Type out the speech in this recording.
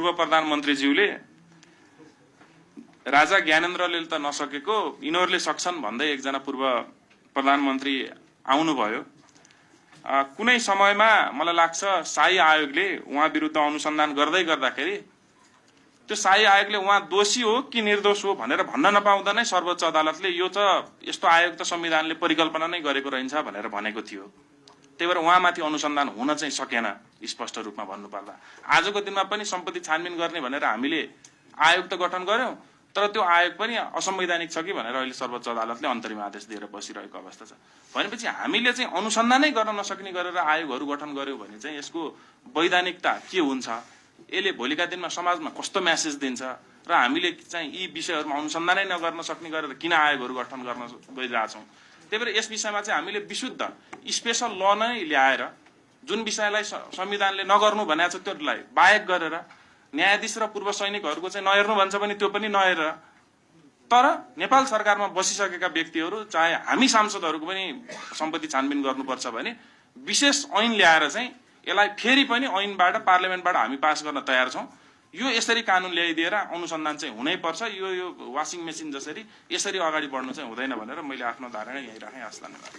पूर्व प्रधानमन्त्रीज्यूले राजा ज्ञानेन्द्रले त नसकेको यिनीहरूले सक्छन् भन्दै एकजना पूर्व प्रधानमन्त्री आउनुभयो। कुनै समयमा मलाई लाग्छ शाही आयोगले उहाँ विरुद्ध अनुसन्धान गर्दै गर्दाखेरि त्यो शाही आयोगले उहाँ दोषी हो कि निर्दोष हो भनेर भन्न नपाउँदा नै सर्वोच्च अदालतले यो त यस्तो आयोग त संविधानले परिकल्पना नै गरेको रहन्छ भनेर भनेको थियो। त्यही भएर उहाँमाथि अनुसन्धान हुन चाहिँ सकेन स्पष्ट रूपमा भन्नुपर्दा। आजको दिनमा पनि सम्पत्ति छानबिन गर्ने भनेर हामीले आयोग त गठन गर्यौं, तर त्यो आयोग पनि असंवैधानिक छ कि भनेर अहिले सर्वोच्च अदालतले अन्तरिम आदेश दिएर बसिरहेको अवस्था छ। भनेपछि हामीले चाहिँ अनुसन्धानै गर्न नसक्ने गरेर आयोगहरू गठन गर्यौं भने चाहिँ यसको वैधानिकता के हुन्छ, यसले भोलिका दिनमा समाजमा कस्तो मेसेज दिन्छ र हामीले चाहिँ यी विषयहरूमा अनुसन्धानै नगर्न सक्ने गरेर किन आयोगहरू गठन गर्न गइरहेछौं। त्यही भएर यस विषयमा चाहिँ हामीले विशुद्ध स्पेशल ल नै ल्याएर जुन विषयलाई संविधानले नगर्नु भनेको छ त्यसलाई बाहेक गरेर न्यायाधीश र पूर्व सैनिकहरूको चाहिँ नहेर्नु भन्छ भने त्यो पनि नहेरेर, तर नेपाल सरकारमा बसिसकेका व्यक्तिहरू चाहे हामी सांसदहरूको पनि सम्पत्ति छानबिन गर्नुपर्छ भने विशेष ऐन ल्याएर चाहिँ यसलाई फेरि पनि ऐनबाट पार्लियामेन्टबाट हामी पास गर्न तयार छौं। यो यसरी कानून ल्याइदिएर अनुसन्धान चाहिँ हुनै पर्छ। यो वाशिङ मेसिन जसरी यसरी अगाडि बढ्नु चाहिँ हुँदैन भनेर मैले आफ्नो धारणा यही राखेँ। हस्, धन्यवाद।